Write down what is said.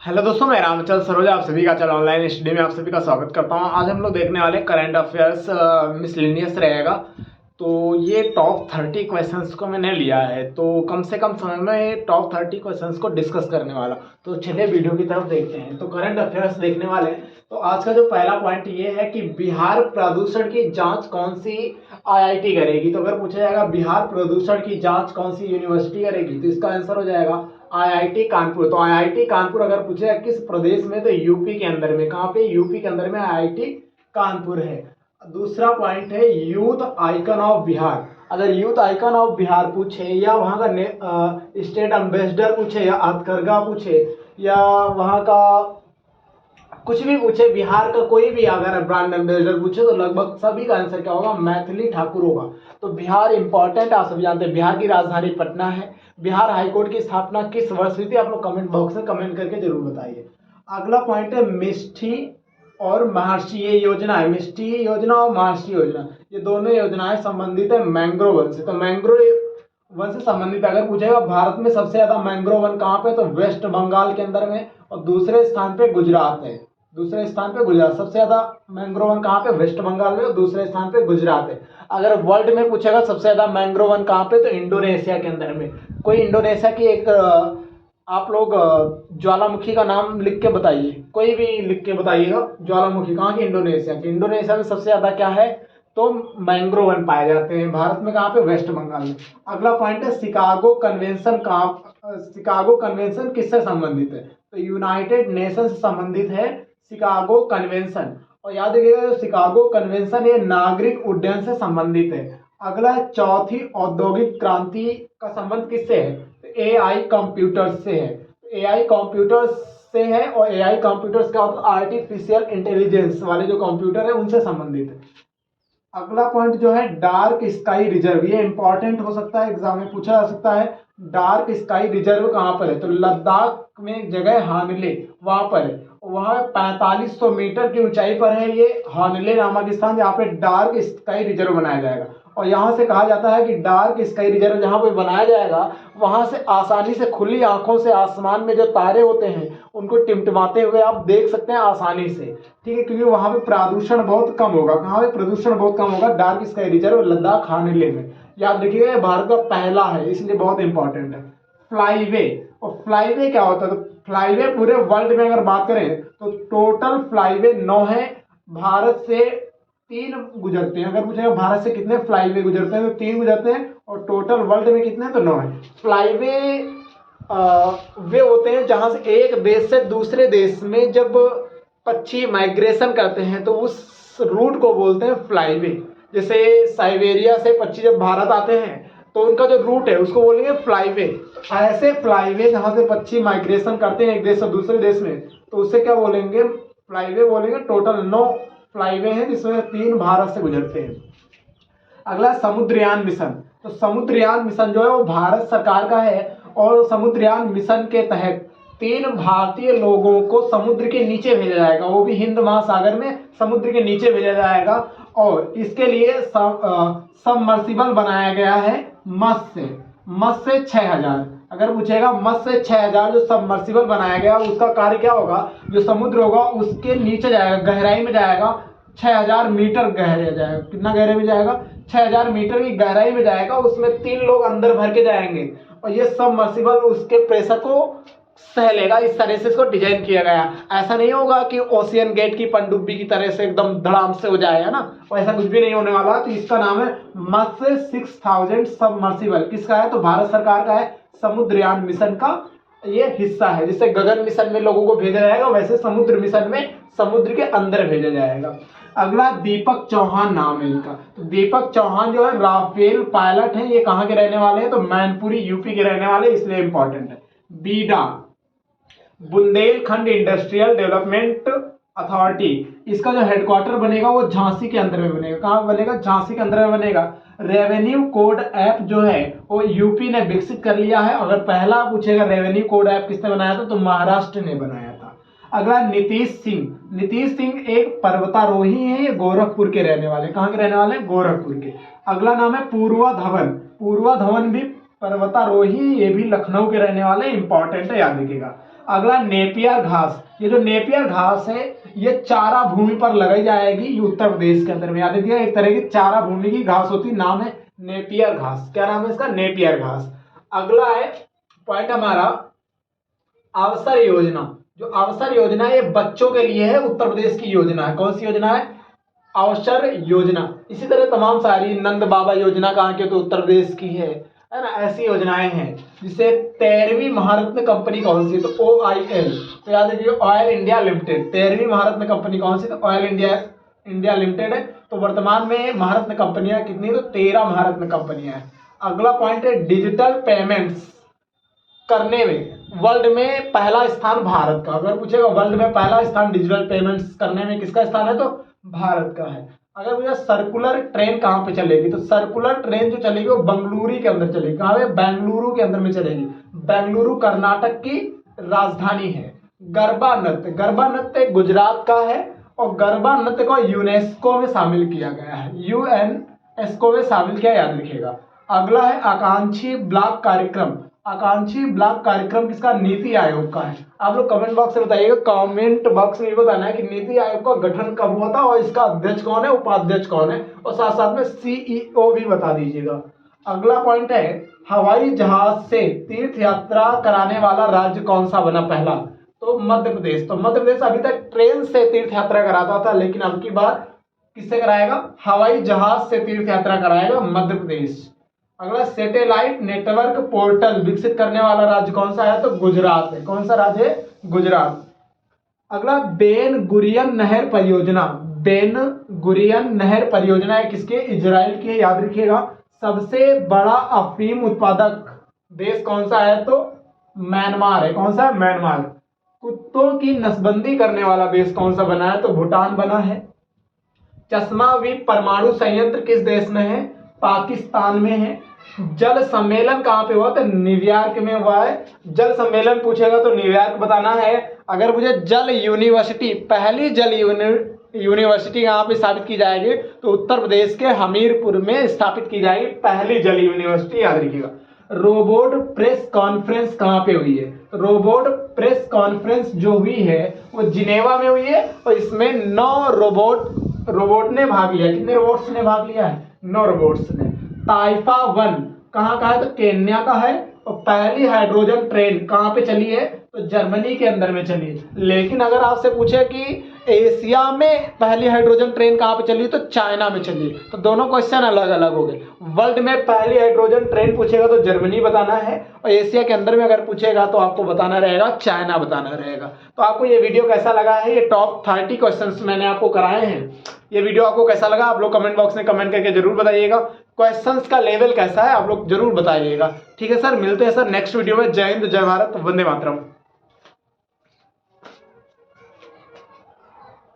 Hello दोस्तों, मैं रामचंद्र सरोजा आप सभी का चल ऑनलाइन स्टडी में आप सभी का स्वागत करता हूं। आज हम लोग देखने वाले करंट अफेयर्स मिसलेनियस रहेगा। तो ये टॉप 30 क्वेश्चंस को मैंने लिया है, तो कम से कम समय में ये टॉप 30 क्वेश्चंस को डिस्कस करने वाला। तो चलिए वीडियो की तरफ देखते हैं। तो करंट अफेयर्स देखने वाले हैं। तो आज का जो पहला पॉइंट ये है कि बिहार प्रदूषण की जाँच कौन सी IIT करेगी। तो अगर पूछा जाएगा बिहार प्रदूषण की जाँच कौन सी यूनिवर्सिटी करेगी, तो इसका आंसर हो जाएगा IIT कानपुर। तो IIT कानपुर अगर पूछेगा किस प्रदेश में, तो यूपी के अंदर में। कहाँ पे? यूपी के अंदर में IIT कानपुर है। दूसरा पॉइंट है यूथ आइकन ऑफ बिहार। अगर यूथ आइकन ऑफ बिहार पूछे, या वहाँ का स्टेट एम्बेसडर पूछे, या हथकरघा पूछे, या वहाँ का कुछ भी पूछे, बिहार का कोई भी अगर ब्रांड एम्बेसडर पूछे, तो लगभग सभी का आंसर क्या होगा? मैथिली ठाकुर होगा। तो बिहार इंपॉर्टेंट, आप सभी जानते हैं बिहार की राजधानी पटना है। बिहार हाईकोर्ट की स्थापना किस वर्ष हुई थी? आप लोग कमेंट बॉक्स में कमेंट करके जरूर बताइए। अगला पॉइंट है मिष्टी और महर्षि, ये योजना है। मिष्टी योजना और महर्षि योजना, ये दोनों योजनाएं संबंधित है मैंग्रोव वन से। तो मैंग्रोव वन से संबंधित अगर पूछेगा भारत में सबसे ज्यादा मैंग्रोव वन कहाँ पे, तो वेस्ट बंगाल के अंदर में, और दूसरे स्थान पे गुजरात है। दूसरे स्थान पे गुजरात, सबसे ज्यादा मैंग्रोव वन कहाँ पे? वेस्ट बंगाल में, और दूसरे स्थान पे गुजरात है। अगर वर्ल्ड में पूछेगा सबसे ज्यादा मैंग्रोव वन कहाँ पे, तो इंडोनेशिया के अंदर में। कोई इंडोनेशिया की एक आप लोग ज्वालामुखी का नाम लिख के बताइए, कोई भी लिख के बताइएगा। ज्वालामुखी कहाँ की? इंडोनेशिया की। इंडोनेशिया में सबसे ज्यादा क्या है? तो मैंग्रोव वन पाए जाते हैं। भारत में कहाँ पे? वेस्ट बंगाल में। अगला पॉइंट है शिकागो कन्वेंशन शिकागो कन्वेंशन किससे संबंधित है? तो यूनाइटेड नेशन से संबंधित है शिकागो कन्वेंशन। और याद रखिएगा शिकागो कन्वेंशन ये नागरिक उड्डयन से संबंधित है। अगला है चौथी औद्योगिक क्रांति का संबंध किससे है? तो AI कंप्यूटर्स से है। AI कंप्यूटर्स से है, और AI कंप्यूटर्स का आर्टिफिशियल इंटेलिजेंस वाले जो कंप्यूटर है उनसे संबंधित है। अगला पॉइंट जो है डार्क स्काई रिजर्व, ये इंपॉर्टेंट हो सकता है, एग्जाम में पूछा जा सकता है। डार्क स्काई रिजर्व कहाँ पर है? तो लद्दाख में एक जगह है हानले, वहां पर है। वहां 4500 मीटर की ऊंचाई पर है ये हानले नामक स्थान, जहाँ पे डार्क स्काई रिजर्व बनाया जाएगा। और यहाँ से कहा जाता है कि डार्क स्काई रिजर्व जहाँ पे बनाया जाएगा, वहां से आसानी से खुली आंखों से आसमान में जो तारे होते हैं उनको टिमटिमाते हुए आप देख सकते हैं आसानी से। ठीक है, क्योंकि वहां पे प्रदूषण बहुत कम होगा। कहाँ पे प्रदूषण बहुत कम होगा? डार्क स्काई रिजर्व लद्दाख हानले में। याद रखिएगा ये भारत का पहला है, इसलिए बहुत इंपॉर्टेंट है। फ्लाईवे, और फ्लाईवे क्या होता है? तो फ्लाईवे पूरे वर्ल्ड में अगर बात करें तो टोटल फ्लाईवे 9 है। भारत से 3 गुजरते हैं। अगर पूछेगा भारत से कितने फ्लाईवे गुजरते हैं, तो 3 गुजरते हैं। और टोटल वर्ल्ड में कितने? तो 9 है। फ्लाईवे वे होते हैं जहां से एक देश से दूसरे देश में जब पक्षी माइग्रेशन करते हैं, तो उस रूट को बोलते हैं फ्लाईवे। जैसे साइबेरिया से पक्षी जब भारत आते हैं, तो उनका जो रूट है उसको बोलेंगे फ्लाईवे। ऐसे फ्लाईवे जहां से पक्षी माइग्रेशन करते हैं एक देश से दूसरे देश में, तो उसे क्या बोलेंगे? फ्लाईवे बोलेंगे। टोटल 9 फ्लाईवे हैं, जिसमें 3 भारत से गुजरते हैं। अगला समुद्रयान मिशन। तो समुद्रयान मिशन जो है वो भारत सरकार का है, और समुद्रयान मिशन के तहत 3 भारतीय लोगों को समुद्र के नीचे भेजा जाएगा, वो भी हिंद महासागर में समुद्र के नीचे भेजा जाएगा। और इसके लिए सबमर्सिबल बनाया गया है मत्स्य 6000। अगर पूछेगा मत्स्य 6000 जो सबमर्सिबल बनाया गया, उसका कार्य क्या होगा? जो समुद्र होगा उसके नीचे जाएगा, गहराई में जाएगा। 6000 मीटर गहरे जाएगा। कितना गहरे में जाएगा? 6000 मीटर की गहराई में जाएगा। उसमें 3 लोग अंदर भर के जाएंगे, और ये सबमर्सिबल उसके प्रेशर को सह लेगा। इस तरह से इसको डिजाइन किया गया। ऐसा नहीं होगा कि ओशियन गेट की पनडुब्बी की तरह से एकदम धड़ाम से हो जाए, है ना? वैसा कुछ भी नहीं होने वाला। तो इसका नाम है मत्स्य 6000 सबमर्सिबल। किसका है? तो भारत सरकार का है। समुद्रयान मिशन का ये हिस्सा है। जैसे गगन मिशन में लोगों को भेजा जाएगा, वैसे समुद्र मिशन में समुद्र के अंदर भेजा जाएगा। अगला दीपक चौहान नाम है इनका। तो दीपक चौहान जो है राफेल पायलट है। ये कहाँ के रहने वाले हैं? तो मैनपुरी यूपी के रहने वाले, इसलिए इंपॉर्टेंट है। बीडा, बुंदेलखंड इंडस्ट्रियल डेवलपमेंट अथॉरिटी, इसका जो हेडक्वार्टर बनेगा वो झांसी के अंदर में बनेगा। कहाँ बनेगा? झांसी के अंदर में बनेगा। रेवेन्यू कोड ऐप जो है वो यूपी ने विकसित कर लिया है। अगर पहला पूछेगा रेवेन्यू कोड ऐप किसने बनाया था, तो महाराष्ट्र ने बनाया था। अगला नीतीश सिंह। नीतीश सिंह एक पर्वतारोही है, ये गोरखपुर के रहने वाले। कहाँ के रहने वाले? गोरखपुर के। अगला नाम है पूर्वा धवन। पूर्वा धवन भी पर्वतारोही, ये भी लखनऊ के रहने वाले। इंपॉर्टेंट है, याद रखिएगा। अगला नेपियर घास। ये जो नेपियर घास है ये चारा भूमि पर लगाई जाएगी, ये उत्तर प्रदेश के अंदर में। याद रखिएगा एक तरह की चारा भूमि की घास होती, नाम है नेपियर घास। क्या नाम है इसका? नेपियर घास। अगला है पॉइंट हमारा अवसर योजना। जो अवसर योजना है ये बच्चों के लिए है, उत्तर प्रदेश की योजना है। कौन सी योजना है? अवसर योजना। इसी तरह तमाम सारी नंद बाबा योजना कहाँ की? तो उत्तर प्रदेश की है ना। ऐसी योजनाएं हैं। जिसे 13वीं महारत्न कंपनी कौन सी है? तो OIL। तो याद रखिए ऑयल इंडिया लिमिटेड। 13वीं महारत्न कंपनी कौन सी? तो ऑयल इंडिया लिमिटेड है। तो वर्तमान में महारत्न कंपनियां कितनी? तो 13 महारत्न कंपनियां हैं। अगला पॉइंट है डिजिटल पेमेंट्स करने में वर्ल्ड में पहला स्थान भारत का। अगर पूछेगा वर्ल्ड में पहला स्थान डिजिटल पेमेंट्स करने में किसका स्थान है? तो भारत का है। अगर मुझे सर्कुलर ट्रेन कहाँ पे चलेगी? तो सर्कुलर ट्रेन जो चलेगी वो बेंगलुरु के अंदर चलेगी। कहाँ पे? बेंगलुरु के अंदर में चलेगी। बेंगलुरु कर्नाटक की राजधानी है। गरबा नृत्य। गरबा नृत्य गुजरात का है और गरबा नृत्य को यूनेस्को में शामिल किया गया है। यूएनएस्को में शामिल किया, याद रखिएगा। अगला है आकांक्षी ब्लॉक कार्यक्रम। आकांक्षी ब्लॉक कार्यक्रम किसका? नीति आयोग का है। आप लोग कमेंट बॉक्स में बताइएगा, कमेंट बॉक्स में बताना है कि नीति आयोग का गठन कब हुआ था और इसका अध्यक्ष कौन है, उपाध्यक्ष कौन है, और साथ साथ में CEO भी बता दीजिएगा। अगला पॉइंट है हवाई जहाज से तीर्थ यात्रा कराने वाला राज्य कौन सा बना पहला? तो मध्य प्रदेश। तो मध्य प्रदेश अभी तक ट्रेन से तीर्थ यात्रा कराता था, लेकिन अब की बार किससे कराएगा? हवाई जहाज से तीर्थ यात्रा कराएगा मध्य प्रदेश। अगला सैटेलाइट नेटवर्क पोर्टल विकसित करने वाला राज्य कौन सा है? तो गुजरात है। कौन सा राज्य है? गुजरात। अगला बेन गुरियन नहर परियोजना। बेन गुरियन नहर परियोजना है किसके? इजराइल की है, याद रखिएगा। सबसे बड़ा अफीम उत्पादक देश कौन सा है? तो म्यांमार है। कौन सा है? म्यांमार। कुत्तों की नसबंदी करने वाला देश कौन सा बना है? तो भूटान बना है। चश्मा द्वीप परमाणु संयंत्र किस देश में है? पाकिस्तान में है। जल सम्मेलन कहाँ पे हुआ? तो न्यूयॉर्क में हुआ है। जल सम्मेलन पूछेगा तो न्यूयॉर्क बताना है। अगर मुझे जल यूनिवर्सिटी, पहली जल यूनिवर्सिटी कहाँ पे स्थापित की जाएगी? तो उत्तर प्रदेश के हमीरपुर में स्थापित की जाएगी पहली जल यूनिवर्सिटी, याद रखिएगा। रोबोट प्रेस कॉन्फ्रेंस कहाँ पे हुई है? तो रोबोट प्रेस कॉन्फ्रेंस जो हुई है वो जिनेवा में हुई है और इसमें 9 रोबोट ने भाग लिया। कितने रोबोट्स ने भाग लिया है? 9 रोबोट्स ने। ताइफा 1 कहाँ का है? तो केन्या का है। और पहली हाइड्रोजन ट्रेन कहाँ पे चली है? तो जर्मनी के अंदर में चली है। लेकिन अगर आपसे पूछे कि एशिया में पहली हाइड्रोजन ट्रेन कहाँ पे चली, तो चाइना में चली। तो दोनों क्वेश्चन अलग अलग हो गए। वर्ल्ड में पहली हाइड्रोजन ट्रेन पूछेगा तो जर्मनी बताना है, और एशिया के अंदर में अगर पूछेगा तो आपको बताना रहेगा चाइना बताना रहेगा। तो आपको ये वीडियो कैसा लगा है? ये टॉप 30 क्वेश्चन मैंने आपको कराए हैं। ये वीडियो आपको कैसा लगा आप लोग कमेंट बॉक्स में कमेंट करके जरूर बताइएगा। क्वेश्चंस का लेवल कैसा है आप लोग जरूर बताइएगा। ठीक है सर, मिलते हैं सर नेक्स्ट वीडियो में। जय हिंद, जय भारत, वंदे मातरम।